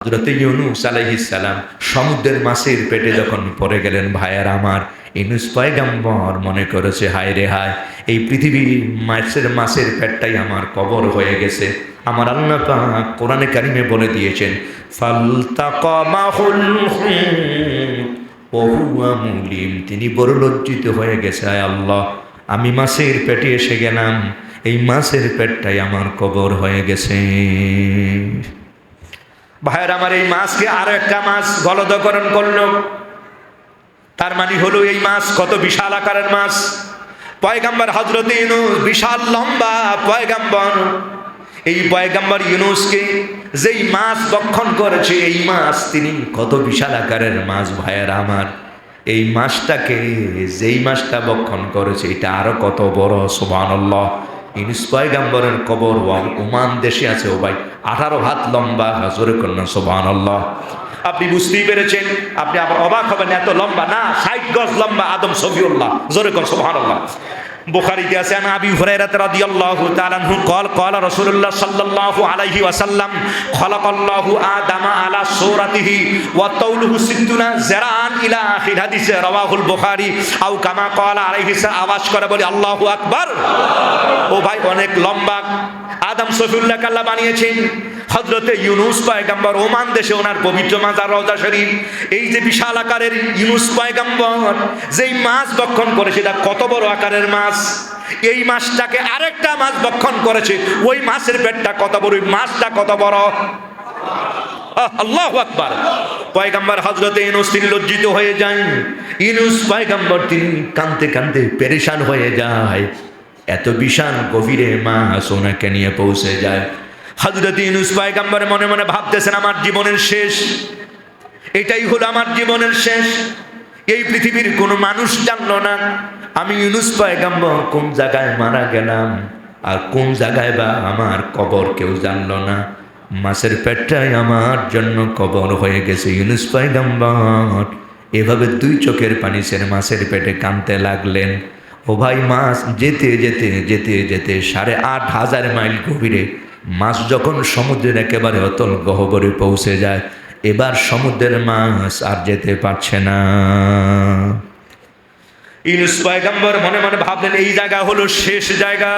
হযরত ইউনূস আলাইহিস সালাম সমুদ্রের মাছের পেটে যখন পড়ে গেলেন, ভাইয়ার আমার, ইউনূস পয়গম্বর মনে করেছে হায় রে হায়, এই পৃথিবীর মাছের পেটটাই আমার কবর হয়ে গেছে। আমার আল্লাহ পাক কোরআনে কারিমে বলে দিয়েছেন, ফালতাকামাহুল হুত ওয়া হুয়া মুলিম, তিনি বড় লজ্জিত হয়ে গেছে, আয় আল্লাহ, আমি মাছের পেটে এসে গেলাম, এই মাছের পেটটাই আমার কবর হয়ে গেছে। ভাইয়ের আমার, এই মাছকে আরো একটা মাছ গলদকরণ করলো। তার মানে হলো এই মাছ কত বিশাল আকারের মাছ। পয়গম্বর হযরত ইউনূস বিশাল লম্বা পয়গম্বর, এই পয়গম্বর ইউনূসকে যেই মাছ ভক্ষণ করেছে, এই মাছ তিনি কত বিশাল আকারের মাছ। ভাইয়ের আমার, এই মাছটাকে, যেই মাছটা ভক্ষণ করেছে, এটা আরো কত বড়। সুবহানাল্লাহ। ইউনূস পয়গম্বরের কবর ওমান দেশে আছে ও ভাই, 18 হাত লম্বা। জোরে কন্যা সুবহানাল্লাহ। আপনি বুঝতেই পেরেছেন, আপনি আবার অবাক হবেন, এত লম্বা না, 60 গজ লম্বা আদম সফিউল্লাহ। জোরে কন্যা সুবহানাল্লাহ। বুখারীতে আছে, আন আবি হুরায়রা রাদিয়াল্লাহু তাআলা আনহু قال قال رسول الله صلى الله عليه وسلم خلق الله آدم على صورته وطوله 60 ذراعا الى اخر حديث رواه البخاري او كما قال عليه السلام। আওয়াজ করে বলি আল্লাহু আকবার। ও ভাই, অনেক লম্বা আদম সফিউল্লাহকে আল্লাহ বানিয়েছেন। হযরতে ইউনূস পয়গম্বর ওমান দেশে, ওনার পবিত্র মাজার রওজা শরীফ, এই যে বিশাল আকারের ইউনূস পয়গম্বর যেই মাছ ভক্ষণ করেছে, এটা কত বড় আকারের মাছ। এই মাছটাকে আরেকটা মাছ ভক্ষণ করেছে, ওই মাছের পেটটা কত বড়, ওই মাছটা কত বড়। আল্লাহু আকবার। পয়গম্বর হযরতে ইউনূস তিনি লজ্জিত হয়ে যান। ইউনূস পয়গম্বর তিনি কাঁদতে কাঁদতে পেরেশান হয়ে যায়। এত বিশাল গভীরে মাছ ওনাকে নিয়ে পৌঁছে যায়। হযরত ইউনূস পয়গম্বর মনে মনে ভাবতেছেন, আমার জীবনের শেষ, এটাই হলো আমার জীবনের শেষ। এই পৃথিবীর কোনো মানুষ জানলো না আমি ইউনূস পয়গম্বর কোন জায়গায় মারা গেলাম, আর কোন জায়গায় বা আমার কবর কেউ জানলো না। মাছের পেটটাই আমার জন্য কবর হয়ে গেছে। ইউনূস পয়গম্বর এভাবে 2 চোখের পানি ছেড়ে মাছের পেটে কাঁদতে লাগলেন। ও ভাই, মাছ যেতে যেতে যেতে যেতে 8,500 মাইল গভীরে মাছ যখন সমুদ্রের একেবারে অতল গহ্বরে পৌঁছে যায়, এবার সমুদ্রের মাছ আর যেতে পারছে না। ইউনূস পয়গম্বর মনে মনে ভাবলেন, এই জায়গা হলো শেষ জায়গা।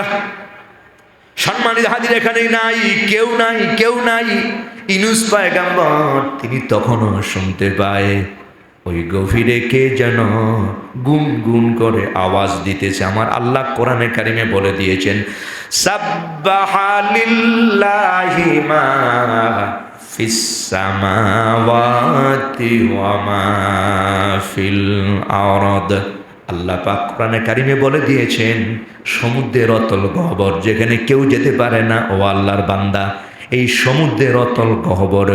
সম্মানিত হাজির, এখানেই নাই, কেউ নাই, কেউ নাই। ইউনূস পয়গম্বর তিনি তখনও শুনতে পায় ওই গভীরে কে যেন গুন গুন করে আওয়াজ দিতেছে। আমার আল্লাহ কোরআনে কারিমে বলে দিয়েছেন, সাব্বাহা লিল্লাহি মা ফিস সামাওয়াতি ওয়া মা ফিল আরদ। আল্লাহ পাক কোরআনে কারিমে বলে দিয়েছেন, সমুদ্রের অতল গহ্বর যেখানে কেউ যেতে পারে না, ও আল্লাহর বান্দা, এই সমুদ্রের অতল গহ্বর,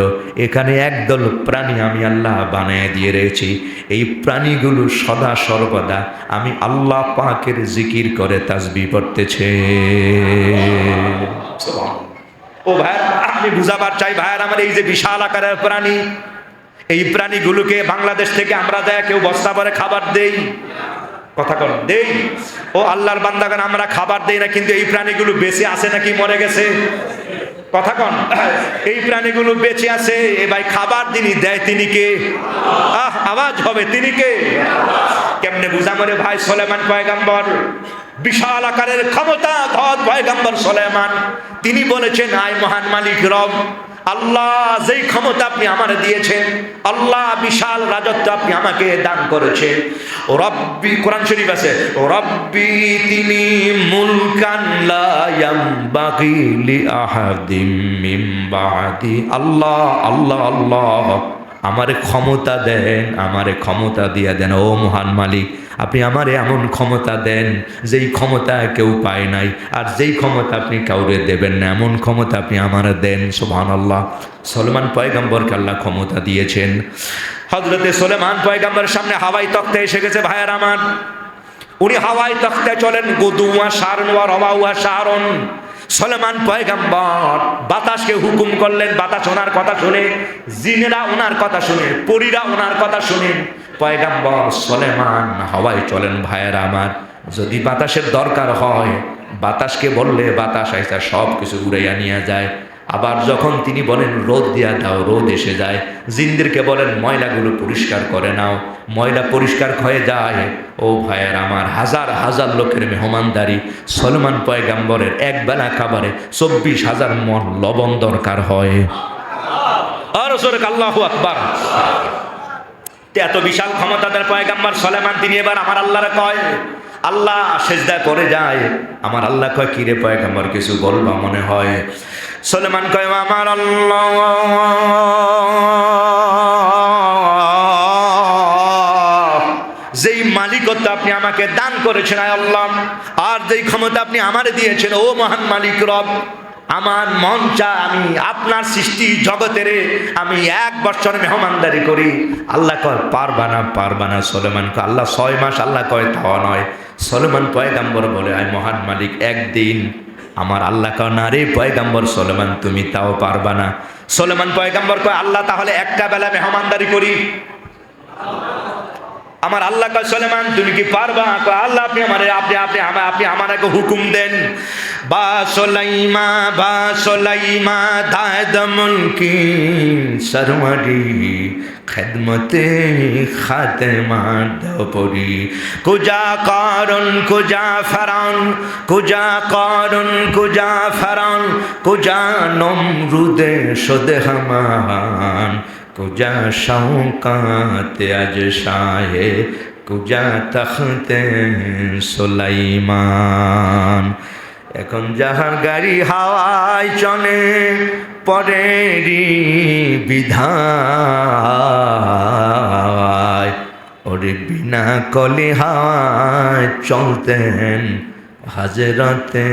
এখানে একদল প্রাণী আমি আল্লাহ বানিয়ে দিয়ে রয়েছি। এই প্রাণীগুলো সদা সর্বদা আমি আল্লাহ পাকের জিকির করে তাসবিহ পড়তেছে। ও ভাইয়ের, আমি বুঝাবার চাই ভাইয়ের আমার, এই যে বিশাল আকারের প্রাণী, এই প্রাণীগুলোকে বাংলাদেশ থেকে আমরা যায় কেউ বস্তা ভরে খাবার দেই, কথা কর দেই। ও আল্লাহর বান্দাগণ, আমরা খাবার দেই না, কিন্তু এই প্রাণীগুলো বেঁচে আছে নাকি মরে গেছে? কথা কন। এই প্রাণীগুলো বেঁচে আছে। এ ভাই, খাবার যিনি দেয় তিনি কে? আওয়াজ হবে, তিনি কে? কেমনে বুঝা মরে ভাই? সুলাইমান পয়গম্বর, বিশাল আকারের ক্ষমতা ধর পয়গম্বর সুলাইমান, তিনি বলেছেন, আয় মহান মালিক রব আল্লাহ, যেই ক্ষমতা আপনি আমারে দিয়েছেন, আল্লাহ বিশাল রাজত্ব আপনি আমাকে দান করেছেন। ও রব্বি, কোরআন শরীফ আছে, ও রব্বি তিনি মুলকান লা ইয়ামবাগি লি আহাদিম মিন বাদি। আল্লাহ আল্লাহ আল্লাহ, আমারে ক্ষমতা দেন, আমারে ক্ষমতা দিয়ে দেন। ও মহান মালিক, আপনি আমারে এমন ক্ষমতা দেন যেই ক্ষমতা কেউ পায় নাই, আর যেই ক্ষমতা আপনি কাউরে দেবেন না, এমন ক্ষমতা আপনি আমারে দেন। সুবহানাল্লাহ। সুলাইমান পয়গম্বরকে আল্লাহ ক্ষমতা দিয়েছেন। হযরতে সুলাইমান পয়গম্বরের সামনে হাওয়াই তখ্তে এসে গেছে ভাইয়ের আমার। উনি হাওয়াই তখ্তে চলেন, গুদুয়া শারন ওয়া রাওয়া শারন। সুলাইমান পয়গম্বর বাতাসকে হুকুম করলেন, বাতাস ওনার কথা শুনে, জিনেরা ওনার কথা শুনে, পরীরা ওনার কথা শুনে পয়গম্বর সুলাইমান হাওয়ায় চলেন। ভাইয়ের আমার, যদি বাতাসের দরকার হয়, বাতাসকে বললে বাতাস আইসা সব কিছু উড়াইয়া নিয়ে যায়। আবার যখন তিনি বলেন রোদ দিয়া দাও, রোদ এসে যায়। জিনদেরকে বলেন ময়লাগুলো পরিষ্কার করে নাও, ময়লা পরিষ্কার হয়ে যায়। ও ভাইয়ের আমার, হাজার হাজার লোকের মেহমানদারি, সলমান পয়গাম্বরের এক বেলা খাবারে 24,000 মণ লবণ দরকার হয়। আর জোরে আল্লাহু আকবার। এত বিশাল ক্ষমতাদার পয়গাম্বর সলেমান, তিনি এবার আমার আল্লাহরে কয়, আল্লাহ সেজদা করে যায়। আমার আল্লাহ কয়, কিরে পয়গাম্বর কিছু বলবা মনে হয়? সলেমান কয়, আমার আল্লাহ যেই মালিকত্ব আপনি আমাকে দান করেছেন আয় আল্লাহ, আর যেই ক্ষমতা আপনি আমারে দিয়েছেন, ও মহান মালিক রব, আমার মন চায় আমি আপনার সৃষ্টি জগতের আমি 1 বছর মেহমানদারি করি। আল্লাহ কয় পারবা না, পারবা না। সলেমান কয় আল্লাহ 6 মাস। আল্লাহ কয় তাও নয়। সলেমান পয়গাম্বর বলে, আয় মহান মালিক একদিন। আমার আল্লাহ কয় না রে পয়গাম্বর সলেমান, তুমি তাও পারবা না। সলেমান পয়গাম্বর কয় আল্লাহ তাহলে একটা বেলা মেহমানদারি করি। আমার আল্লাহ কয় সলেমান তুমি কি পারবা? কয় আল্লাহ আপনি আমাকে হুকুম দেন। বা সোলাইমা দাদ মুলকি সরওয়ারি খেদমতে খাতেমা দপরি কুজা কারণ কুজা ফরান কুজা কারণ কুজা ফরান কুজা নমরুদে সুদহমান কুজা শৌকাত আজ শাহে কুজা তখতে সুলাইমান। এখন যাহার গাড়ি হাওয়ায় চলে পরেরই বিধায়, ওরে বিনা কলি হাওয়ায় চলতেন হযরতে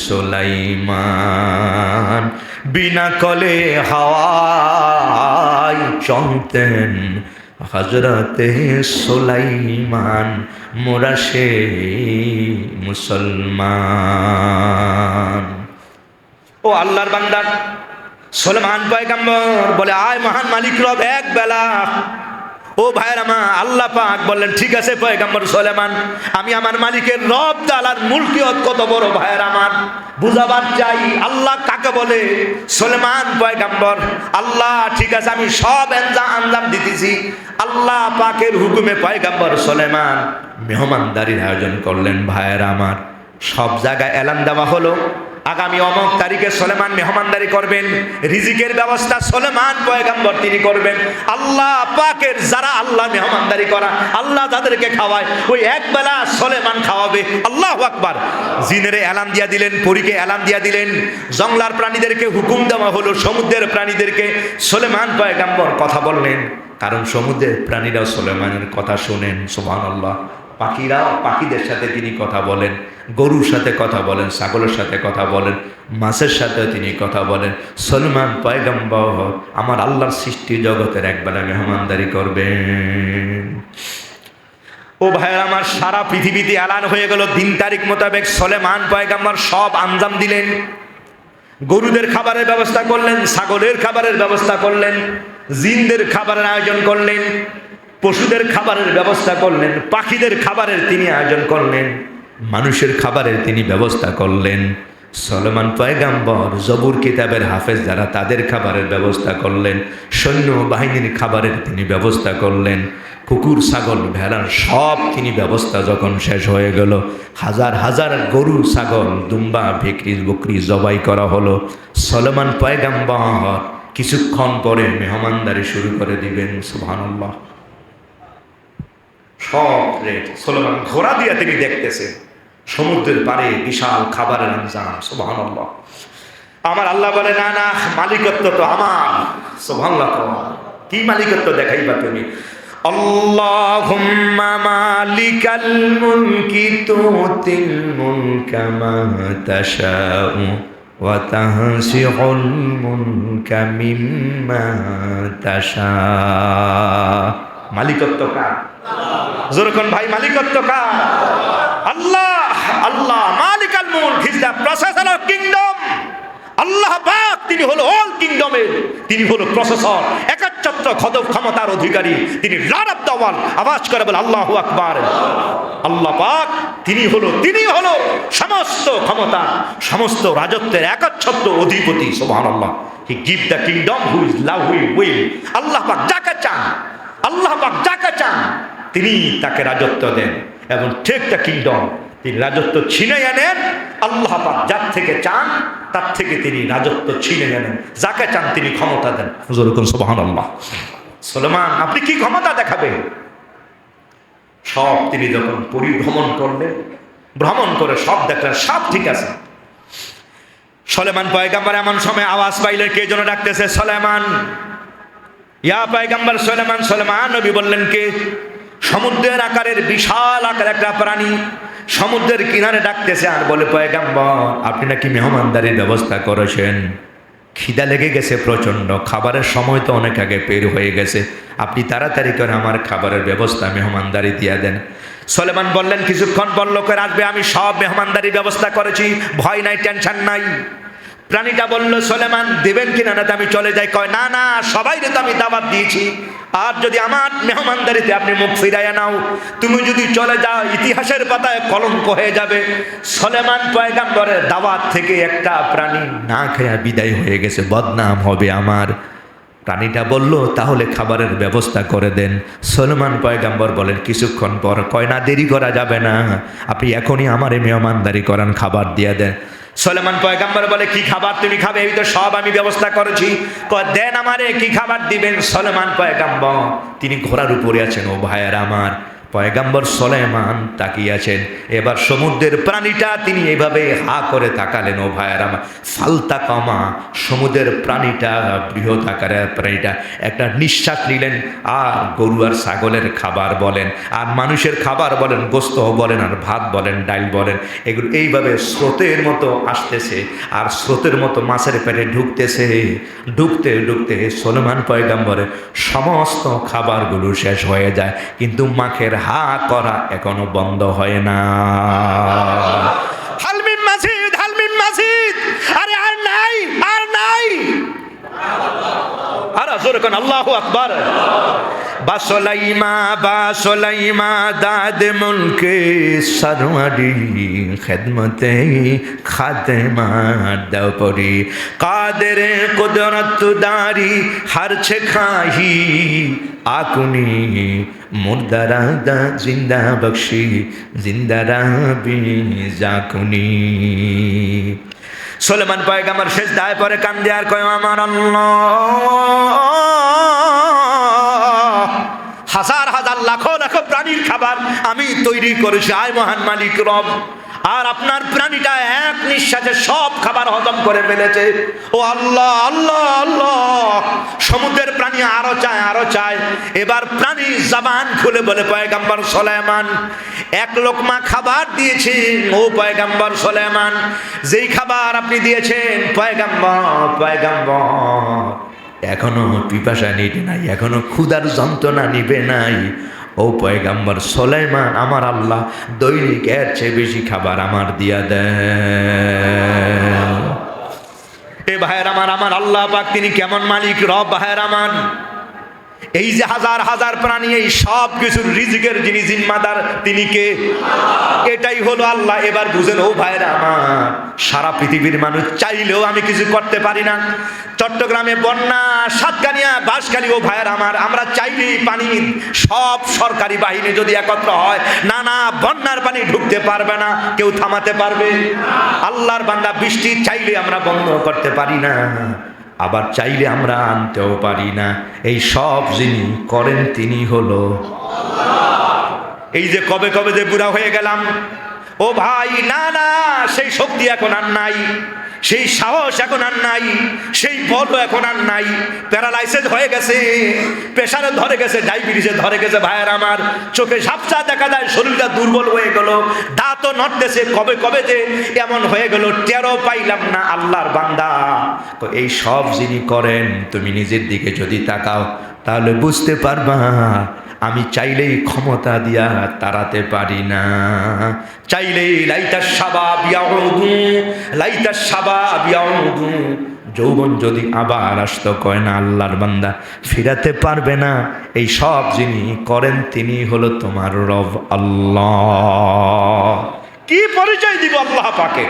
সুলাইমান। বিনা কলে হাওয়ায় চলতেন হযরতে সুলাইমান। মোরা সেই মুসলমান। ও আল্লাহর বান্দা সুলেমান পয়গম্বর বলে, আয় মহান মালিক রব এক বেলা। ও ভাইয়ের আমার, আল্লাহ পাক বললেন ঠিক আছে পয়গম্বর সুলেমান, আমি আমার মালিকের রব তাআলার মুলকিয়ত কত বড় ভাইয়ের আমার বুঝাবার চাই। আল্লাহ কাকে বলে? সুলেমান পয়গম্বর। আল্লাহ ঠিক আছে আমি সব আঞ্জাম দিতেছি। আল্লাহ পাকের হুকুমে পয়গম্বর সুলেমান মেহমানদারির আয়োজন করলেন। ভাইয়ের আমার, সব জায়গায় এলান দেওয়া হলো আগামী অমুক তারিখে সুলেমান মেহমানদারি করবেন। রিজিকের ব্যবস্থা সুলেমান পয়গম্বর তিনি করবেন। আল্লাহ পাকের যারা আল্লাহ মেহমানদারি করা, আল্লাহ তাদেরকে খাওয়ায়, ওই এক বেলা সুলেমান খাওয়াবে। আল্লাহু আকবার। জিনেরে এলান দিয়া দিলেন, পরীকে এলান দিয়া দিলেন, জঙ্গলার প্রাণীদেরকে হুকুম দেওয়া হলো, সমুদ্রের প্রাণীদেরকে সুলেমান পয়গম্বর কথা বললেন, কারণ সমুদ্রের প্রাণীরাও সুলেমানের কথা শোনেন। সুবহানাল্লাহ। পাখিরাও পাখিদের সাথে তিনি কথা বলেন, গরুর সাথে কথা বলেন, ছাগলের সাথে কথা বলেন, মাছের সাথে তিনি কথা বলেন। সুলেমান পয়গম্বর আমার আল্লাহর সৃষ্টি জগতের একবেলা মেহমানদারি করবেন। ও ভাইয়ের আমার, সারা পৃথিবীতে এলান হয়ে গেল। দিন তারিখ মোতাবেক সুলেমান পয়গম্বর সব আঞ্জাম দিলেন। গরুদের খাবারের ব্যবস্থা করলেন, ছাগলের খাবারের ব্যবস্থা করলেন, জিনদের খাবারের আয়োজন করলেন, পশুদের খাবারের ব্যবস্থা করলেন, পাখিদের খাবারের তিনি আয়োজন করলেন, মানুষের খাবারের তিনি ব্যবস্থা করলেন। সুলেমান পয়গম্বর জবুর কিতাবের হাফেজ যারা তাদের খাবারের ব্যবস্থা করলেন, সৈন্য বাহিনীর খাবারের তিনি ব্যবস্থা করলেন, কুকুর ছাগল ভেড়ার সব তিনি ব্যবস্থা যখন শেষ হয়ে গেল, হাজার হাজার গরু ছাগল দুম্বা ভেকরি বকরি জবাই করা হলো। সুলেমান পয়গম্বর কিছুক্ষণ পরে মেহমানদারি শুরু করে দিবেন। সুবহানাল্লাহ। সব রেট সুলেমান ঘোড়া দিয়ে তিনি দেখতেছেন সমুদ্রের পারে বিশাল খাবারের আঞ্জাম। সুবহানাল্লাহ। আমার আল্লাহ বলে না না, মালিকত্ব তো আমার। সুবহানাল্লাহ। কি মালিকত্ব দেখাইবা তুমি? আল্লাহুম্মা মালিকাল মুলকি তুতিল মুলকা মা তাশাউ ওয়া তাহসিউল মুলকা মিম্মা তাশা। মালিকত্ব কার? জোরকন ভাই, মালিকত্ব কার? আল্লাহ। আল্লাহ মালিকাল মুলক, he is the possessor of kingdom. আল্লাহ পাক তিনি হলো অল কিংডমের, তিনি হলো প্রসেসর। 71 একচ্ছত্র ক্ষমতার অধিকারী, তিনি লর্ড অফ দ্য ওয়ার্ল্ড। আওয়াজ করে বলে আল্লাহু আকবার। আল্লাহ পাক তিনি হলো সমস্ত ক্ষমতা, সমস্ত রাজত্বের একচ্ছত্র অধিপতি। সুবহানাল্লাহ। He give the kingdom who is love who will. আল্লাহ পাক যাকে চান তিনি তাকে রাজত্ব দেন এবং টেক দ্য কিংডম, তিনি রাজত্ব ছিনিয়ে আনেন। আল্লাহ পাক যার থেকে চান তার থেকে তিনি রাজত্ব ছিনিয়ে আনেন, যাকে চান তিনি ক্ষমতা দেন। হুজুর বলুন সুবহানাল্লাহ। সুলেমান আপনি কি ক্ষমতা দেখাবেন? সব তিনি যখন পরিভ্রমণ করলেন, ভ্রমণ করে সব দেখলেন সব ঠিক আছে। সুলেমান পয়গম্বর এমন সময় আওয়াজ পাইলে কে যেন ডাকতেছে, সুলেমান, ইয়া পয়গম্বর সুলেমান। সুলেমান নবী বললেন কে? সমুদ্রের আকারের বিশাল আকার একটা প্রাণী সমুদ্রের কিনারে ডাকতেছে আর বলে, পয়গম্বর আপনি নাকি মেহমানদারির ব্যবস্থা করেছেন, খিদা লেগে গেছে প্রচণ্ড, খাবারের সময় তো অনেক আগে পের হয়ে গেছে, আপনি তাড়াতাড়ি করে আমার খাবারের ব্যবস্থা মেহমানদারি দিয়ে দেন। সুলেমান বললেন, কিছুক্ষণ পর লোকের আসবে, আমি সব মেহমানদারির ব্যবস্থা করেছি, ভয় নাই, টেনশন নাই। প্রাণীটা বলল, সুলেমান দেবেন কিনা, না আমি চলে যাই? কয়, না না, সবাই তো আমি দাওয়াত দিয়েছি, আর যদি আমার মেহমানদারিতে আপনি মুখ ফিরাইয়া নাও, তুমি যদি চলে যাও ইতিহাসের পাতায় কলঙ্ক হয়ে যাবে। সুলেমান পয়গম্বরের দাওয়াত থেকে একটা প্রাণী না খেয়ে বিদায় হয়ে গেছে, বদনাম হবে আমার। প্রাণীটা বলল, তাহলে খাবারের ব্যবস্থা করে দেন। সুলেমান পয়গম্বর বলেন কিছুক্ষণ পর, কয় না দেরি করা যাবে না, আপনি এখনই আমারে মেহমানদারি করান, খাবার দিয়ে দেন। সুলেমান পয়গম্বর বলে, কি খাবার তুমি খাবে? এই তো সব আমি ব্যবস্থা করেছি। কয়, দেন আমারে, কি খাবার দিবেন? সুলেমান পয়গম্বর তিনি ঘোড়ার উপরে আছেন। ও ভাইয়ের আমার, পয়গম্বর সুলেমান তাকিয়ে আছেন। এবার সমুদ্রের প্রাণীটা তিনি এইভাবে হা করে তাকালেন। ও ভাইয়ের আমার, ফালতাকামা, সমুদ্রের প্রাণীটা, বৃহৎ আকারের প্রাণীটা একটা নিঃশ্বাস নিলেন। আর গরু আর ছাগলের খাবার বলেন, আর মানুষের খাবার বলেন, গোস্ত বলেন, আর ভাত বলেন, ডাল বলেন, এগুলো এইভাবে স্রোতের মতো আসতেছে আর স্রোতের মতো মাছের পেটে ঢুকতেছে। ঢুকতে ঢুকতে সুলেমান পয়গম্বরের সমস্ত খাবারগুলো শেষ হয়ে যায়, কিন্তু মাখের হা করা এখনো বন্ধ হয় না। হালমিন মাজিদ, হালমিন মাজিদ, আরে আর নাই, আর নাই। আরে জোরে কোন আল্লাহু আকবার। বাসলাইমা দাদ মুলকে সরওয়ারি খিদমতে খাতেমা দপরি কাদের কুদরত দারি হরছে খাহি আকুনি মুর্দারা দা জিন্দা বখশি জিন্দারা বি জাকুনি। সুলেমান পয়গম্বর সেজদায় পরে কান্দে আর কয়, আমার আল্লাহ, হাজার হাজার লাখো লাখো প্রাণীর খাবার আমি তৈরি করেছি, আয় মহান মালিক রব, আর আপনার প্রাণীটা এক নিঃশ্বাসে সব খাবার হজম করে ফেলেছে। ও আল্লাহ, আল্লাহ, আল্লাহ। সমুদ্রের প্রাণী আরো চায়, আরো চায়। এবার প্রাণী জবান খুলে বলে, পয়গম্বর সুলেমান, এক লোকমা খাবার দিয়েছি। ও পয়গম্বর সুলেমান, যেই খাবার আপনি দিয়েছেন পয়গম্বর এখনো পিপাসা নিবে নাই, এখনো ক্ষুধার যন্ত্রণা নিবে নাই। ও পয়গম্বর সুলেমান, আমার আল্লাহ দৈনিক এর চেয়ে বেশি খাবার আমার দিয়া দেন। এ ভাইয়ের আমার, আমার আল্লাহ পাক তিনি কেমন মালিক রব ভাইয়ের আমার। এই যে হাজার হাজার প্রাণী, এই সব কিছুর রিজিকের যিনি জিম্মাদার তিনি কে? এটাই হলো আল্লাহ। এবার বুঝেন ও ভাইরা আমার, সারা পৃথিবীর মানুষ চাইলেও আমি কিছু করতে পারি না। চট্টগ্রামে বন্যা, সাতকানিয়া, বাঁশখালী, ও ভাইরা আমার, আমরা চাইলেই পানি, সব সরকারি বাহিনী যদি একত্র হয়, না না, বন্যার পানি ঢুকতে পারবে না, কেউ থামাতে পারবে? আল্লাহর বান্দা, বৃষ্টি চাইলে আমরা বন্ধ করতে পারি না, আবার চাইলে আমরা আনতেও পারি না। এই সব যিনি করেন তিনি হলো এই যে কবে কবে যে বুড়া হয়ে গেলাম, ও ভাই, না না, সেই শক্তি এখন আর নাই, সেই সাহস এখন আর নাই, সেই বলও এখন আর নাই। প্যারালাইসিস হয়ে গেছে, প্রেসারে ধরে গেছে, ডায়াবেটিসে ধরে গেছে ভাইয়ের আমার, চোখে ঝাপসা দেখা যায়, শরীরটা দুর্বল হয়ে গেল, দাঁতও নড়তেছে, কবে কবে যে এমন হয়ে গেল টেরও পাইলাম না। আল্লাহর বান্দা, এই সব যিনি করেন, তুমি নিজের দিকে যদি তাকাও তাহলে বুঝতে পারবা আমি চাইলেই ক্ষমতা দিয়া তাড়াতে পারি না। চাইলেই লাইতাস শাবাব ইয়াউদু, লাইতাস শাবাব ইয়াউদু, যৌবন যদি আবার আসতো, কয় না আল্লাহর বান্দা ফিরাতে পারবে না, এই সব যিনি করেন তিনি হলো তোমার রব আল্লাহ। কি পরিচয় দিব আল্লাহ পাকে?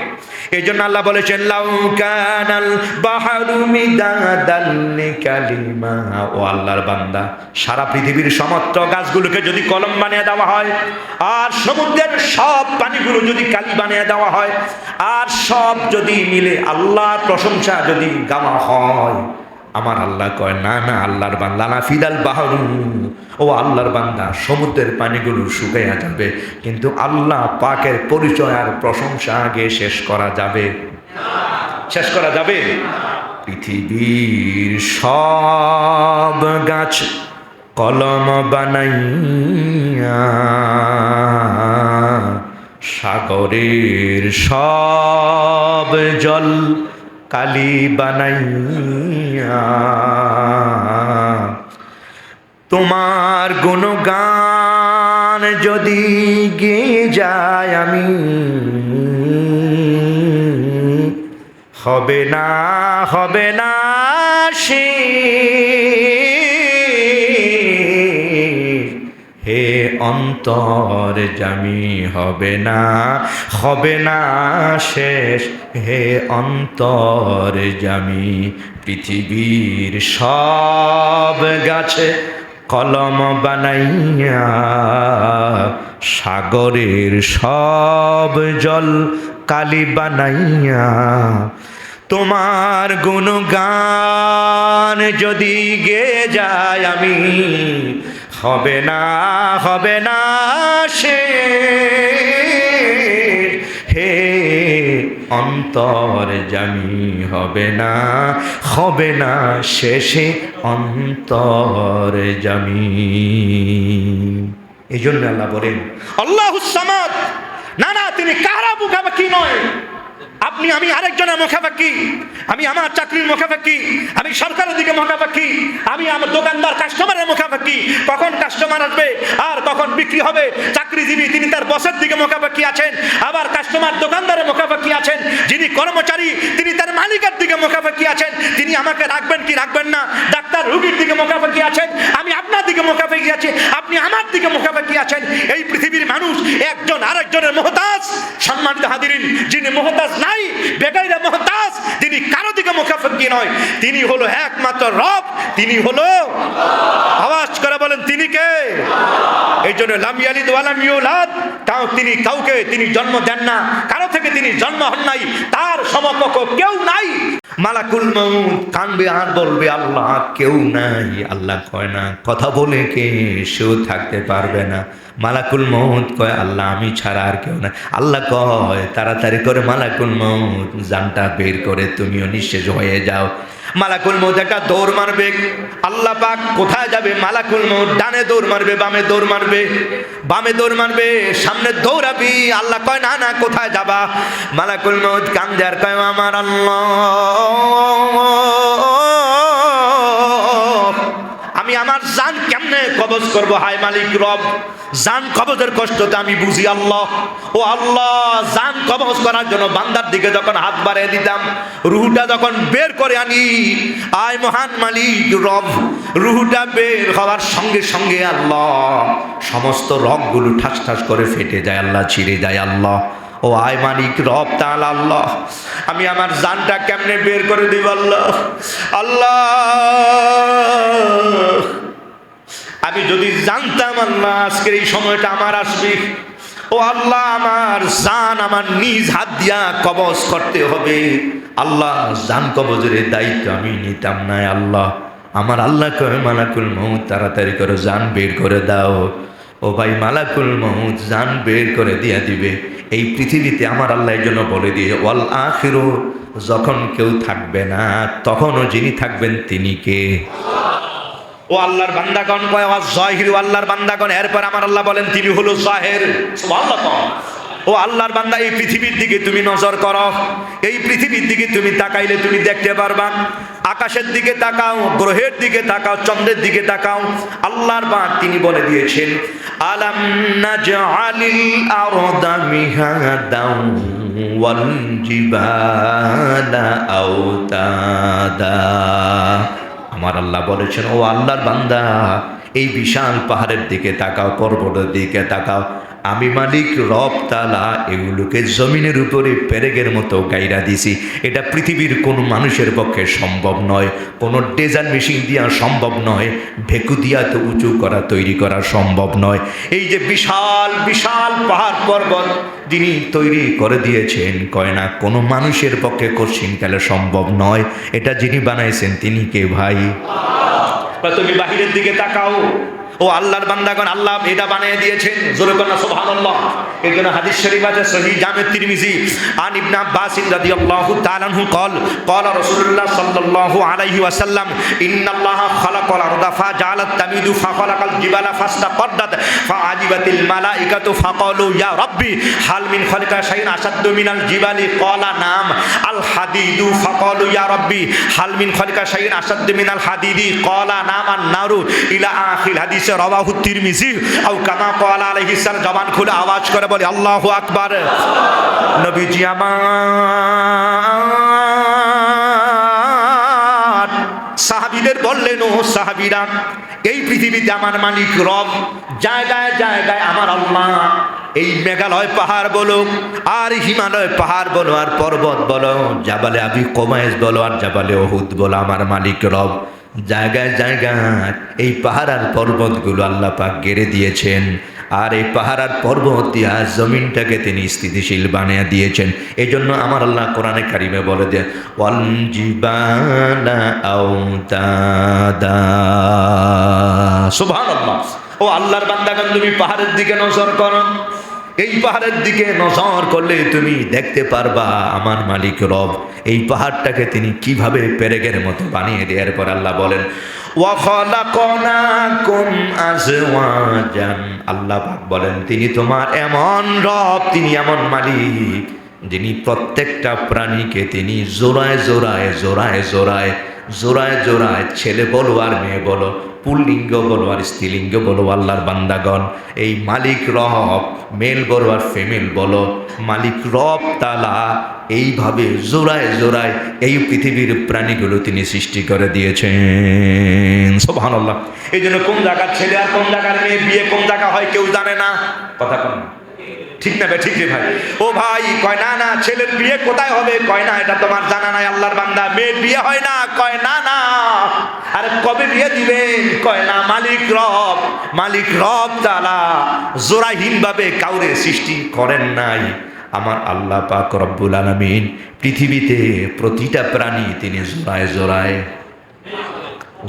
এই জন্য আল্লাহ বলেছেন লাউ কানাল বাহরু মিদাদাল লিকালিমা, ও আল্লাহর বান্দা সারা পৃথিবীর সমস্ত গাছগুলোকে যদি কলম বানিয়ে দেওয়া হয়, আর সমুদ্রের সব পানিগুলো যদি কালি বানিয়ে দেওয়া হয়, আর সব যদি মিলে আল্লাহর প্রশংসা যদি গাওয়া হয়, আমার আল্লাহ কয় না না আল্লাহর বান্দা না ফিদাল বাহরু, ও আল্লাহর বান্দা সমুদ্রের পানিগুলো শুকিয়ে যাবে, কিন্তু আল্লাহ পাকের পরিচয় আর প্রশংসা আগে শেষ করা যাবে? শেষ করা যাবে? পৃথিবীর সব গাছ কলম বানাইয়া, সাগরের সব জল কালি বানাইয়া, তোমার গুণগান যদি গেয়ে যায় আমি, হবে না হবে না সে, হে অন্তর জামি হবে না হবে না শেষ, হে অন্তর জামি। পৃথিবীর সব গাছে কলম বানাইয়া, সাগরের সব জল কালি বানাইয়া, তোমার গুণগান যদি গেয়ে যায় আমি, হবে না হবে না সে, হে অন্তর জামি হবে না শেষে অন্তর জামি। এই জন্য আল্লাহ বলেন আল্লাহুস সামাদ, না না তিনি কারা মুখাপাখি নয়। আপনি আমি আরেকজনের মুখাপাখি, আমি আমার চাকরির মুখাপাখি, আমি সরকারের দিকে মুখাপাখি, আমি আমার দোকানদার কাস্টমারের মুখাপাখি, কখন কাস্টমার আসবে আর কখন বিক্রি হবে। চাকরিজীবী তিনি তার বসের দিকে মুখাপাখি আছেন, আবার কাস্টমার দোকানদারের মুখাপাখি আছেন। যিনি কর্মচারী তিনি তার মালিকের দিকে মুখাপাখি আছেন, তিনি আমাকে রাখবেন কি রাখবেন না। ডাক্তার রোগীর দিকে মুখাপাখি আছেন, আমি আপনার দিকে মুখাপাখি আছি, আপনি আমার দিকে মুখাপাখি আছেন। এই পৃথিবীর মানুষ একজন আরেকজনের মুহতাজ। সম্মানিত হাজিরিন, যিনি মুহতাজ নাই, বেগাইরা মুহতাজ, তিনি কারো দিকে মুখাপাখি নয়, তিনি হলো একমাত্র রব, তিনি হলো আওয়াজ করে বলেন তিনি কে? এই জন্য লাম ইয়ালিদ ওয়া লাম ইউলাদ, তাও তিনি কাউকে তিনি জন্ম দেন না, কারো থেকে তিনি জন্ম হন নাই, তার সমকক্ষ কেউ নাই। মালাকুল মউত কানবে আর বলবে আল্লাহ কেউ নাই। আল্লাহ কয় না কথা বলে কে সেও থাকতে পারবে না। মালাকুল মউত কয় আল্লাহ আমি ছাড়া আর কেউ না। আল্লাহ কয় তাড়াতাড়ি করে মালাকুল মউত জানটা বের করে তুমিও নিঃশেষ হয়ে যাও। মালাকুল মউত একটা দৌড় মারবে, আল্লাহ পাক কোথায় যাবে? মালাকুল মউত ডানে দৌড় মারবে, বামে দৌড় মারবে, বামে দৌড় মারবে, সামনে দৌড়াবি। আল্লাহ কয় না না কোথায় যাবা? মালাকুল মউত কান্দে আর কয় আমার আল্লাহ আমি আমার জান কেমনে কবজ করবো? হায় মালিক রব, জান কবজের কষ্টটা আমি বুঝি আল্লাহ। ও আল্লাহ, জান কবজ করার জন্য বান্দার দিকে যখন হাত বাড়িয়ে দিতাম, রুহুটা যখন বের করে আনি, আয় মহান মালিক রব, রুহুটা বের হওয়ার সঙ্গে সঙ্গে আল্লাহ সমস্ত রগগুলো ঠাস ঠাস করে ফেটে যায়, আল্লাহ ছিঁড়ে যায়। আল্লাহ ও আয় মালিক রব তাআলা আল্লাহ, আমি আমার জানটা কেমনে বের করে দিব? আল্লাহ আল্লাহ, আমি যদি জানতাম আল্লাহ আজকের এই সময়টা আমার আসবে, ও আল্লাহ আমার জান আমার নিজ হাত দিয়া কবজ করতে হবে, আল্লাহ জান কবজের দায়িত্ব আমি নিতাম না। আল্লাহ আমার আল্লাহ কয় মালাকুল মউত তাড়াতাড়ি করে জান বের করে দাও। ও ভাই মালাকুল মউত জান বের করে দিয়া দিবে। এই পৃথিবীতে আমার আল্লাহ জন্য বলে দিয়ে ওয়াল আখিরু, যখন কেউ থাকবে না তখনও যিনি থাকবেন তিনি কে? ও আল্লাহর বান্দাগণ কয় ওয়া যাহিরু, আল্লাহর বান্দাগণ। এরপর আমার আল্লাহ বলেন তিনি হলো জাহির। সুবহানাল্লাহ। ও আল্লাহর বান্দা এই পৃথিবীর দিকে তুমি নজর করো, এই পৃথিবীর দিকে তুমি তাকাইলে তুমি দেখতে পারবা। আকাশের দিকে তাকাও, গ্রহের দিকে তাকাও, চন্দ্রের দিকে তাকাও। আল্লাহর বাদ তিনি বলে দিয়েছেন আলাম নাজআলিল আরদা মিহাদান ওয়াল জিবালা আওতাদা। আমার আল্লাহ বলেছেন, ও আল্লাহর বান্দা, এই বিশাল পাহাড়ের দিকে তাকাও, পর্বতের দিকে তাকাও। আমি মালিক রব তাআলা এগুলোকে জমিনের উপরে পেরেকের মতো গাইরা দিছি। এটা পৃথিবীর কোন মানুষের পক্ষে সম্ভব নয়, কোনো ডেজার মেশিন দিয়া সম্ভব নয়, ঢেকু দিয়া তো উঁচু করা, তৈরি করা সম্ভব নয়। এই যে বিশাল বিশাল পাহাড় পর্বত যিনি তৈরি করে দিয়েছেন, কয় না কোনো মানুষের পক্ষে কঠিনকালে সম্ভব নয়। এটা যিনি বানাইছেন তিনি কে ভাই? তুমি বাহিরের দিকে তাকাও, ও আল্লাহর বান্দাগণ, আল্লাহ এটা বানিয়ে দিয়েছেন। জোরে বলেন সুবহানাল্লাহ। এই জন্য হাদিস শরীফ আছে সহিহ জামে তিরমিজি, আন ইবনে আব্বাস রাদিয়াল্লাহু তাআলা আনহু قال قال رسول الله صلى الله عليه وسلم ان الله خلق الارض فجعلت تميد فخلق الجبال فاستقرت فعجبت الملائكه فقالوا يا ربي هل من خلق شيء اشد من الجبال قال نعم الحديد فقالوا يا ربي هل من خلق شيء اشد من الحديد قال نعم النار الى اخر حديث রাওয়াহু তিরমিজি আও কামা ক্বালা আলাইহিস সালাম। জবান খুলে আওয়াজ করে বলি আল্লাহু আকবার। নবীজি আমার সাহাবীদের বললেন, ও সাহাবীরা, এই পৃথিবীতে আমার মালিক রব, জায়গায় জায়গায় আমার আল্লাহ, এই মেঘালয় পাহাড় বলো, আর হিমালয় পাহাড় বলো, আর পর্বত বলো, জাবালে আবি কোবাইস বলো, আর জাবালে উহুদ বলো, আমার মালিক রব জায়গায় জায়গায় এই পাহাড় আর পর্বতগুলো আল্লাহ পাক গেড়ে দিয়েছেন। আর এই পাহাড় আর পর্বত দিয়া জমিনটাকে তিনি স্থিতিশীল বানিয়ে দিয়েছেন। এই জন্য আমার আল্লাহ কোরআনে কারিমে বলে দেন, ওয়াল জিবালা আওতাদা। সুবহানাল্লাহ। ও আল্লাহর বান্দাগণ, তুমি পাহাড়ের দিকে নজর করো। এই পাহাড়ের দিকে নজর করলে তুমি দেখতে পারবা আমার মালিক রব এই পাহাড়টাকে তিনি কিভাবে পেরেকের মতো বানিয়ে দেওয়ার পর আল্লাহ বলেন, ওয়া খালাকনাকুম আজওয়াজান। আল্লাহ পাক বলেন, তিনি তোমার এমন রব, তিনি এমন মালিক, যিনি প্রত্যেকটা প্রাণীকে তিনি জোড়ায় জোড়ায় জোড়ায় জোড়ায় জোড়ায় জোড়ায়, ছেলে বলো আর মেয়ে বলো, পুল্লিঙ্গ বলো আর স্ত্রীলিঙ্গ বলো, আল্লাহর বান্দাগণ, এই মালিক রব, মেল বলো আর ফিমেল বলো, মালিক রব তাআলা এইভাবে জোড়ায় জোড়ায় এই পৃথিবীর প্রাণীগুলো তিনি সৃষ্টি করে দিয়েছেন। সুবহানাল্লাহ। এই জন্য কোন জায়গার ছেলে আর কোন জায়গার মেয়ে, বিয়ে কোন জায়গা হয় কেউ জানে না। কথা কোন ঠিক না? ঠিক রে ভাই। ও ভাই, কয় না না ছেলের বিয়ে কোথায় হবে, কয় না এটা তোমার জানা নাই। আল্লাহর বান্দা, মেয়ের বিয়ে হয় না, কয় না না। আরে কবে বিয়ে দিবেন, কয় না মালিক রব তাআলা জোড়াহীন ভাবে কাউরে সৃষ্টি করেন নাই। আমার আল্লাহ পাক রব্বুল আলামিন পৃথিবীতে প্রতিটা প্রাণী তিনি জোড়ায় জোড়ায়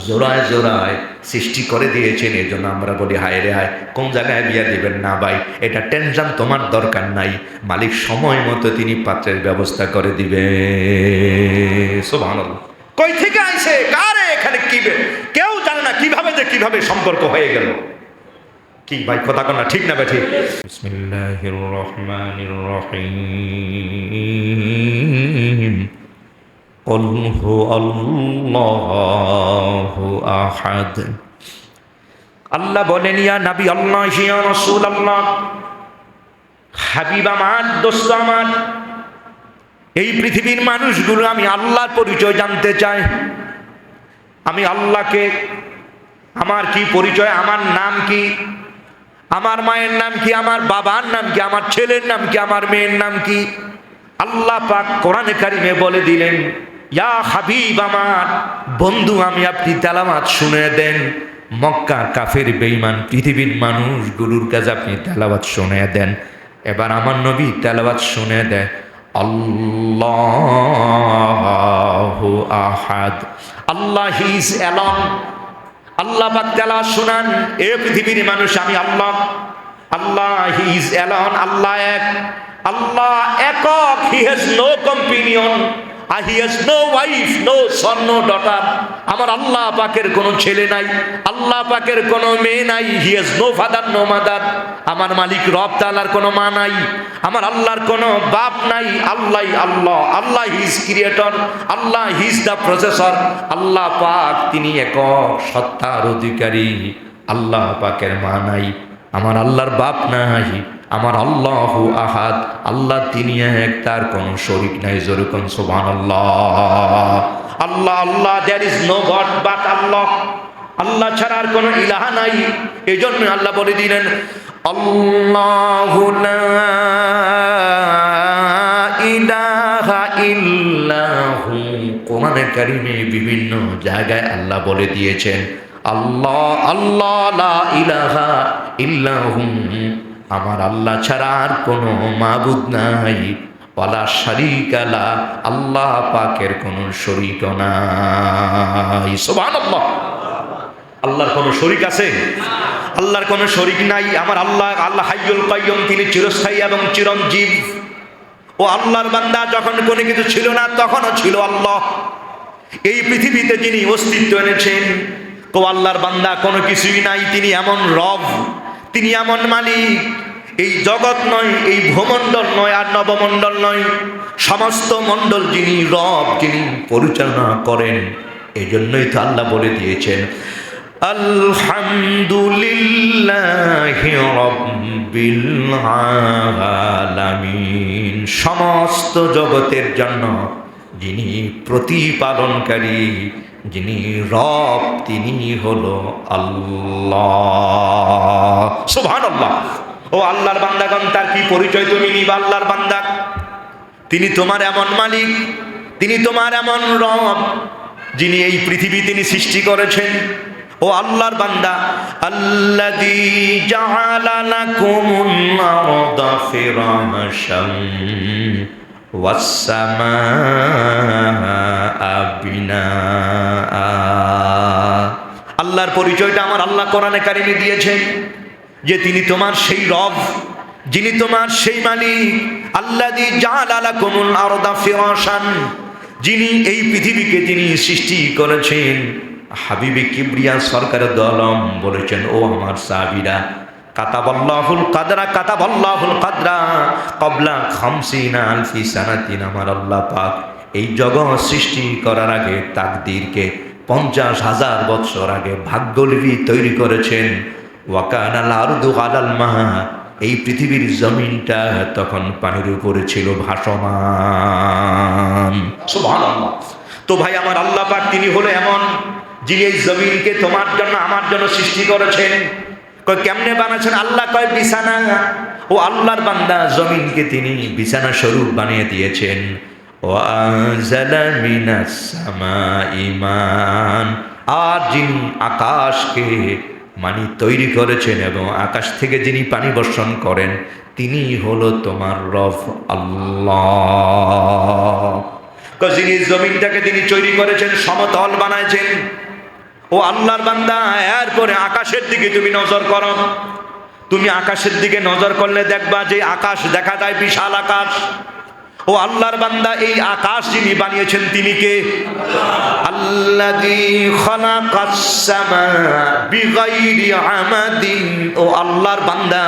জোড়ায় জোড়ায় সৃষ্টি করে দিয়েছেন। এই জন্য আমরা বলি, হায় রে হায়, কোন জায়গায় বিয়ে দিবেন না ভাই, এটা টেনশন তোমার দরকার নাই, মালিক সময় মতো তিনি পাত্রের ব্যবস্থা করে দিবে। সুবহানাল্লাহ। কই থেকে আইছে, কারে এখানে কি, কেউ জানে না কিভাবে যে কিভাবে সম্পর্ক হয়ে গেল। কি ভাই কথা কন না, ঠিক না ভাই? ঠিক। বিসমিল্লাহির রহমানির রহিম। قل هو الله أحد। আল্লাহ বলেন, ইয়া নবী আল্লাহ, ইয়া রাসূল আল্লাহ, হাবিব আমার, দোস্ত আমার, এই পৃথিবীর মানুষগুলো আমি আল্লাহর পরিচয় জানতে চাই। আমি আল্লাহকে, আমার কি পরিচয়, আমার নাম কি, আমার মায়ের নাম কি, আমার বাবার নাম কি, আমার ছেলের নাম কি, আমার মেয়ের নাম কি। আল্লাহ পাক কোরআনে কারিমে বলে দিলেন, ইয়া হাবিব আমার বন্ধু, আমি আপনি তেলাওয়াত শুনে দেন। মক্কা কাফের বেঈমান পৃথিবীর মানুষগুলোর কাছে আপনি তেলাওয়াত শুনে দেন। এবার আমার নবী তেলাওয়াত শুনে দেয়, আল্লাহু আহাদ, আল্লাহ হি ইজ অ্যালন। আল্লাহ পাক তেলাওয়াত শুনান, এ পৃথিবীর মানুষ, আমি আল্লাহ, আল্লাহ হি ইজ অ্যালন, আল্লাহ এক, আল্লাহ একক, he has no companion, he has no wife, no son, no daughter. আমার আল্লাহ পাকের কোনো ছেলে নাই, আল্লাহ পাকের কোনো মেয়ে নাই, he has no father, no mother. আমার মালিক রব তাআলার কোনো মা নাই, আমার আল্লাহর কোনো বাপ নাই। আল্লাহ আল্লাহ, আল্লাহ হি ইজ ক্রিয়েটর, আল্লাহ হি ইজ দ্য প্রসেসর। আল্লাহ পাক তিনি একক সত্তার অধিকারী। আল্লাহ পাকের মা নাই, আমার আল্লাহর বাপ নাই, আমার আল্লাহু আহাদ, আল্লাহ তিনি এক, তার কোনো শরীক নাই। জোরে কোন সুবহানাল্লাহ। আল্লাহ আল্লাহ, there is no God but Allah, আল্লাহ ছাড়া আর কোনো ইলাহা নাই। এই জন্য আল্লাহ বলে দিলেন আল্লাহু লা ইলাহা ইল্লাহু। কোরআনে কারিমে বিভিন্ন জায়গায় আল্লাহ বলে দিয়েছেন আল্লাহ আল্লাহ লা ইলাহা ইল্লাহু, আমার আল্লাহ ছাড়া আর কোনো মাবুদ নাই। ওয়ালা শারীকা লা, আল্লাহ পাকের কোনো শরীক নাই। সুবহানাল্লাহ। আল্লাহর কোনো শরীক আছে? আল্লাহর কোনো শরীক নাই। আমার আল্লাহ, আল্লাহ হাইয়ুল কাইয়ুম, তিনি চিরস্থায়ী এবং চিরঞ্জীব। ও আল্লাহর বান্দা, যখন কোনো কিছু ছিল না তখনও ছিল আল্লাহ। এই পৃথিবীতে যিনি অস্তিত্ব এনেছেন, তো আল্লাহর বান্দা কোনো কিছুই নাই। তিনি এমন রব, তিনি এমন মালিক, এই জগৎ নয়, এই ভূমণ্ডল নয়, আর নবমণ্ডল নয়, সমস্ত মণ্ডল যিনি রব, যিনি পরিচালনা করেন। এই জন্যই তো আল্লাহ বলে দিয়েছেন আলহামদুলিল্লাহি রাব্বিল আলামিন। সমস্ত জগতের জন্য যিনি প্রতিপালনকারী, যিনি রব, তিনি হলো আল্লাহ। সুবহানাল্লাহ। ও আল্লাহর বান্দাগণ, তার কি পরিচয় তুমি নিবা? আল্লাহর বান্দা, তিনি তোমার এমন মালিক, তিনি তোমার এমন রব, যিনি এই পৃথিবী তিনি সৃষ্টি করেছেন। ও আল্লাহর বান্দা, আল্লাযী জাআলা লাকুমুল আরদা ফিরাশান ওয়াস সামাআ বিনাআ। আল্লাহর পরিচয়টা আমার আল্লাহ কোরআনে কারিমে দিয়েছেন যে তিনি তোমার সেই রব, যিনি তোমার সেই মালিক। আল্লাযী জাআলা লাকুমুল আরদা ফিরাশান, যিনি এই পৃথিবীকে তিনি সৃষ্টি করেছেন। হাবিবে কিবরিয়া সরকারের দলম বলেছেন, ও আমার সাহাবীরা, কাতাবাল্লাহুল কাদরা, কাতাবাল্লাহুল কাদরা ক্বাবলা 50 আলফি সানাতিন। আমার আল্লাহ পাক এই জগৎ সৃষ্টি করার আগে তাকদীরকে 50,000 বছর আগে ভাগ্যলিপি তৈরি করেছেন। ওয়া কানাল আরদু আলাল মা, এই পৃথিবীর জমিনটা তখন পানির উপরে ছিল ভাসমান। সুবহানাল্লাহ। তো ভাই, আমার আল্লাহ পাক তিনি হলো এমন, যিনি এই জমিনকে তোমার জন্য আমার জন্য সৃষ্টি করেছেন। কয় কেমনে বানাচ্ছেন? আল্লাহ কয় বিছানা। ও আল্লাহর বান্দা, জমিনকে তিনি বিছানা স্বরূপ বানিয়ে দিয়েছেন। ওয়া আনজালা মিনাস সামাই মান, আর যিনি আকাশকে মানি তৈরি করেছেন এবং আকাশ থেকে যিনি পানি বর্ষণ করেন, তিনি হলো তোমার রব আল্লাহ। যিনি জমিনটাকে তিনি তৈরি করেছেন, সমতল বানাইছেন। ও আল্লাহর বান্দা, এরপরে আকাশের দিকে তুমি নজর করো। তুমি আকাশের দিকে নজর করলে দেখবা যে আকাশ দেখা যায়, বিশাল আকাশ। ও আল্লাহর বান্দা, এই আকাশ যিনি বানিয়েছেন তিনি কে? আল্লাযী খালাকাস সামা বিগাইরি আমাদিন। ও আল্লাহর বান্দা,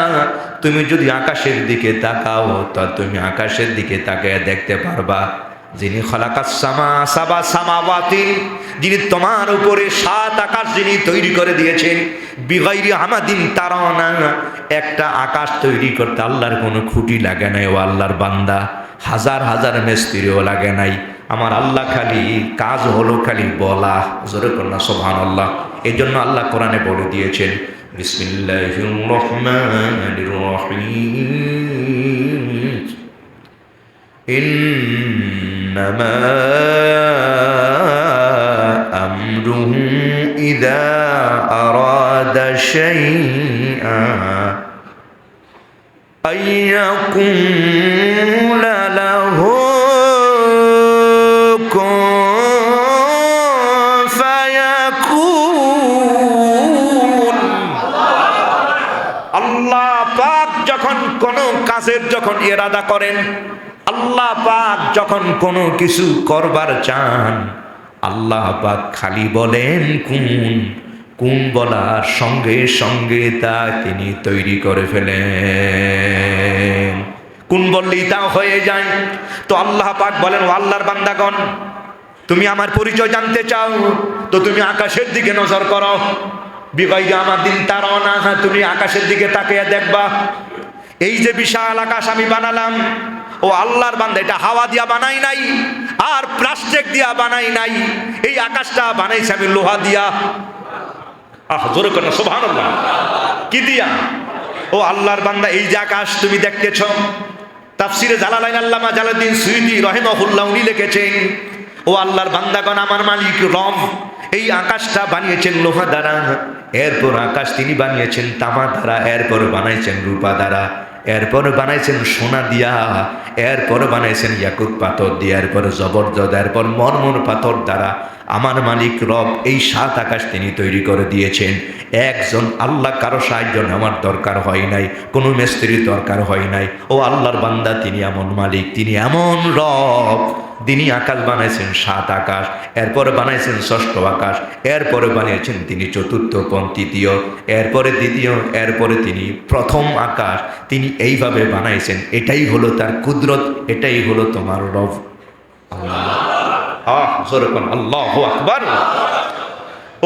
তুমি যদি আকাশের দিকে তাকাও, তা তুমি আকাশের দিকে তাকিয়ে দেখতে পারবা যিনি খালাকাস সামা সাবা সামাওয়াতি, যিনি তোমার উপরে 7 আকাশ যিনি তৈরি করে দিয়েছেন। বিগাইরি আমাদিন তারানা, একটা আকাশ তৈরি করতে আল্লাহর কোনো খুঁটি লাগে নাই। ও আল্লাহর বান্দা, হাজার হাজার মিস্ত্রিও লাগে নাই। আমার আল্লাহ খালি কাজ হলো খালি বলা। জোরে করনা সুবহানাল্লাহ। এই জন্য আল্লাহ কোরআনে বলে দিয়েছেন বিসমিল্লাহির রহমানির রহিম, ইন্নামা আমরুহু ইযা আরাদা শাইআন আইয়াকুলা লাহু কুন ফায়াকুন। আল্লাহ পাক যখন কোন কাজের যখন ইরাদা করেন, আল্লাহ পাক যখন কোনো কিছু করবার চান, আল্লাহ পাক খালি বলেন কুন। কুন বলার সঙ্গে সঙ্গে তা তিনি তৈরি করে ফেলেন। কুন বললেই তা হয়ে যায়। তো আল্লাহ পাক বলেন, ও আল্লাহর বান্দাগণ, তুমি আমার পরিচয় জানতে চাও, তো তুমি আকাশের দিকে নজর করো। বিগাইরি আমাদিন তারানা, তুমি আকাশের দিকে তাকিয়ে দেখবা এই যে বিশাল আকাশ আমি বানালাম, ও আল্লাহর বান্দা, এটা হাওয়া দিয়া বানাই নাই আর প্লাস্টিক দিয়া বানাই নাই, এই আকাশটা বানাইছি আমি লোহা দিয়া। জোরে করে সুবহানাল্লাহ। কি দিয়া? ও আল্লাহর বান্দা, এই যে আকাশ তুমি দেখতেছ, তাফসিরে জালালাইন আল্লামা জালালউদ্দিন সুয়ুতী রাহিমাহুল্লাহ উনি লিখেছেন, ও আল্লাহর বান্দাগণ, আমার মালিক রব এই আকাশটা বানিয়েছেন লোহা দ্বারা, এরপর আকাশ তিনি বানিয়েছেন তামা দ্বারা, এরপর বানাইছেন রূপা দ্বারা, এরপর বানাইছেন সোনা দিয়া, এরপর বানাইছেন ইয়াকুত পাথর দিয়া, এরপর জবরদস্ত, এরপর মরমর পাথর দ্বারা আমার মালিক রব এই 7 আকাশ তিনি তৈরি করে দিয়েছেন। একজন আল্লাহ, কারো সাহায্য আমার দরকার হয় নাই, কোনো মিস্ত্রির দরকার হয় নাই। ও আল্লাহর বান্দা, তিনি এমন মালিক, তিনি এমন রব, তিনি আকাশ বানাইছেন 7 আকাশ, এরপরে বানাইছেন 6ষ্ঠ আকাশ, এরপরে বানিয়েছেন তিনি 4র্থ, 3য়, এরপরে 2য়, এরপরে তিনি 1ম আকাশ, তিনি এইভাবে বানাইছেন। এটাই হলো তার কুদরত, এটাই হলো তোমার রব। আল্লাহু আকবার।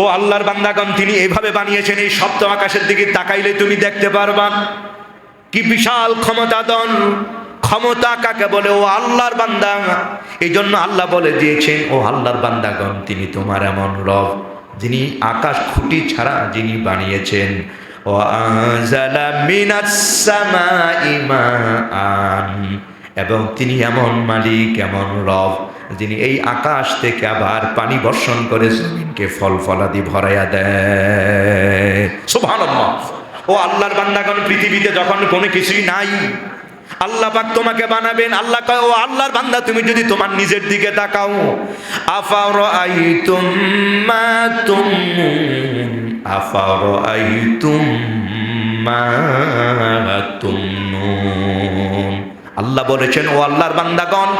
ও আল্লাহর বান্দাগণ, তিনি এইভাবে বানিয়েছেন। এই 7ম আকাশের দিকে তাকাইলে তুমি দেখতে পারবা কি বিশাল ক্ষমতাধর। ক্ষমতা কাকে বলে? ও আল্লাহর বান্দা। এই জন্য আল্লাহ বলে দিয়েছেন, ও আল্লাহর বান্দাগণ, তিনি তোমার এমন রব যিনি আকাশ খুঁটি ছাড়া যিনি বানিয়েছেন। ও আনজালা মিনাস সামাই মাআন, এবং তিনি এমন মালিক, এমন রব যিনি এই আকাশ থেকে আবার পানি বর্ষণ করে জমিনকে ফল ফলাদি ভরাইয়া দেয়। সুবহানাল্লাহ। ও আল্লাহর বান্দাগণ, পৃথিবীতে যখন কোনো কিছুই নাই, আল্লাহ পাক তোমাকে বানাবেন। আল্লাহ কয়, ও আল্লাহর বান্দা, তুমি যদি তোমার নিজের দিকে তাকাও, আফারাআইতুম মা তুমনুন, আফারাআইতুম মা তুমনুন। আল্লাহ বলেছেন, ও আল্লাহর বান্দাগণ,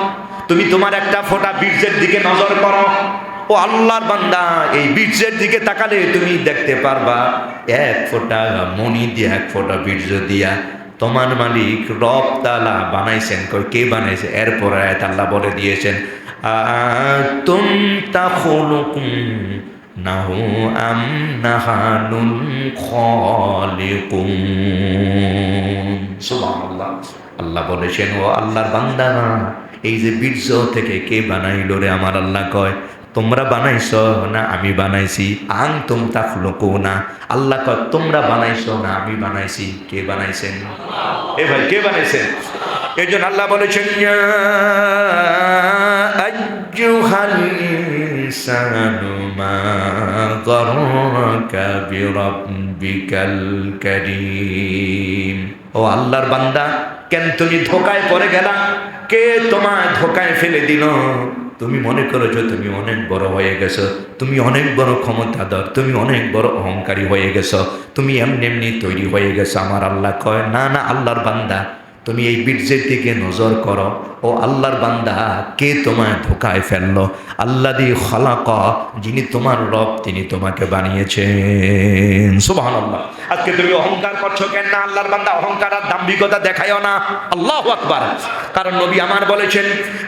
তুমি তোমার একটা ফোঁটা বীর্যের দিকে নজর করো। ও আল্লাহর বান্দা, এই বীর্যের দিকে তাকালে তুমি দেখতে পারবা 1 ফোঁটা মণি দিয়া, 1 ফোঁটা বীর্য দিয়া তোমার মালিক রব তাআলা বানাইছেন। কে বানাইছে? এরপর আয়াত আল্লাহ বলে দিয়েছেন, আতুম তাখলুকুন নাহু আম নাহানুল খালিকুন। সুবহানাল্লাহ। আল্লাহ বলেছেন, ও আল্লাহর বান্দা, এই যে বীর্য থেকে কে বানাইল রে? আমার আল্লাহ কয়, তোমরা বানাইছো না আমি বানাইছি। আনতুম তাখলুকুনা, আল্লাহ কয় তোমরা বানাইছো না আমি বানাইছি। কে বানাইছেন? এ ভাই, কে বানাইছেন? এই জন্য আল্লাহ বলেছেন, ইয়া আইয়ুহাল ইনসানু মা গাররাকা বিরাব্বিকাল কারীম। ও আল্লাহর বান্দা, কেন তুমি ধোকায় পড়ে গেলা? কে তোমায় ধোকায় ফেলে দিল? তুমি মনে করেছো তুমি অনেক বড় হয়ে গেছো, তুমি অনেক বড় ক্ষমতাধর, তুমি অনেক বড় অহংকারী হয়ে গেছো, তুমি এমনি এমনি তৈরি হয়ে গেছো। আমার আল্লাহ কয়, না না আল্লাহর বান্দা, তুমি এই বীর্যের দিকে নজর করো। ও আল্লাহর বান্দা, কে তোমায় ধোকায় ফেললো? আল্লাযী খালাকা, যিনি তোমার রব, তিনি তোমাকে বানিয়েছেন। সুবহানাল্লাহ। আজকে তুমি অহংকার করছো কেন? না আল্লাহর বান্দা, অহংকার আর দাম্ভিকতা দেখায়ও না। আল্লাহু আকবার। কারণ নবী আমার বলেছেন,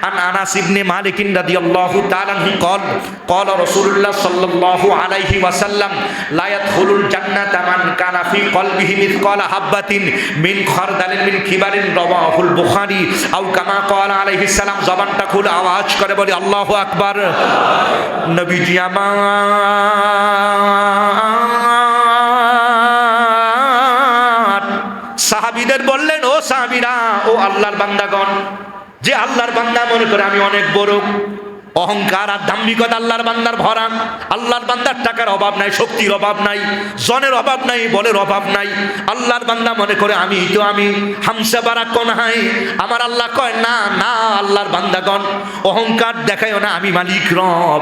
আন আনাস ইবনে মালিক রাদিয়াল্লাহু তাআলা আনহু قال قال رسول الله صلى الله عليه وسلم لا يدخل الجنة من كان في قلبه مثقال حبة من خردل من كبر رواه البخاري أو كما قال عليه السلام। জবানটা খুলে আওয়াজ করে বলি আল্লাহু আকবার। নবীজি আমার সাহাবীদের বললেন, ও সাহাবীরা, ও আল্লাহর বান্দাগণ, যে আল্লাহর বান্দা মনে করে আমি অনেক বড়, অহংকার আর দাম্ভিকতা আল্লাহর বান্দার ভরা। আল্লাহর বান্দার টাকার অভাব নাই, শক্তির অভাব নাই, জনের অভাব নাই, বলের অভাব নাই। আল্লাহর বান্দা মনে করে আমি তো আমি, হামসা বারা কোন হাই। আমার আল্লাহ কয়, না না আল্লাহর বান্দাগণ, অহংকার দেখায়ও না, আমি মালিক রব,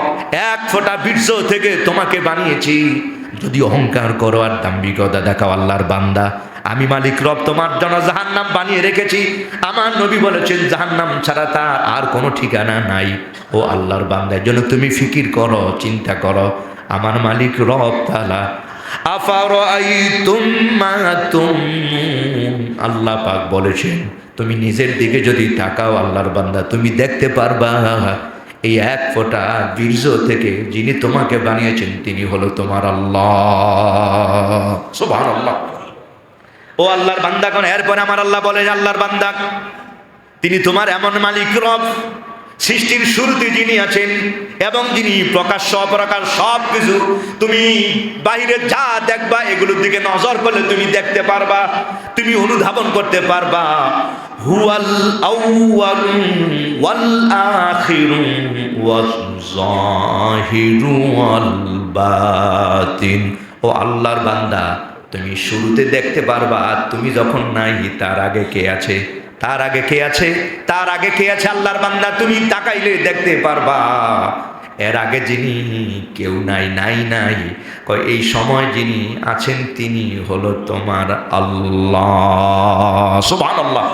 1 ফোঁটা বীর্য থেকে তোমাকে বানিয়েছি। যদি অহংকার করো আর দাম্ভিকতা দেখাও আল্লাহর বান্দা, আমি মালিক রব তোমার জন্য জাহান্নাম বানিয়ে রেখেছি। আমার নবী বলেছেন, জাহান্নাম ছাড়া তার আর কোনো ঠিকানা নাই। ও আল্লাহর বান্দার জন্য তুমি ফিকির করো, চিন্তা করো, আমার মালিক রব তাআলা। আফারাআইতুম মা তুমনুন, আল্লাহ পাক বলেছেন, তুমি নিজের দিকে যদি তাকাও আল্লাহর বান্দা, তুমি দেখতে পারবা এই 1 ফোঁটা বীর্য থেকে যিনি তোমাকে বানিয়েছেন তিনি হলো তোমার আল্লাহ। সুবহানাল্লাহ। ও আল্লাহর বান্দাগণ, এরপরে আমার আল্লাহ বলেন, আল্লাহর বান্দা, তিনি তোমার এমন মালিক রব, সৃষ্টির শুরুতে যিনি আছেন এবং যিনি প্রকাশ্য অপ্রকাশ সব কিছু, তুমি বাইরে যা দেখবা এগুলোর দিকে নজর করলে তুমি দেখতে পারবা, তুমি অনুধাবন করতে পারবা। হুয়াল আউয়াল ওয়াল আখিরু ওয়াজ জাহিরু ওয়াল বাতিন। ও আল্লাহর বান্দা, তুমি শুরুতে দেখতে পারবা, আর তুমি যখন নাই তার আগে কে আছে, তার আগে কে আছে, তার আগে কে আছে আল্লাহর বান্দা তুমি তাকাইলে দেখতে পারবা। এর আগে যিনি কেউ নাই, কয় এই সময় যিনি আছেন তিনি হলো তোমার আল্লাহ। সুবহানাল্লাহ।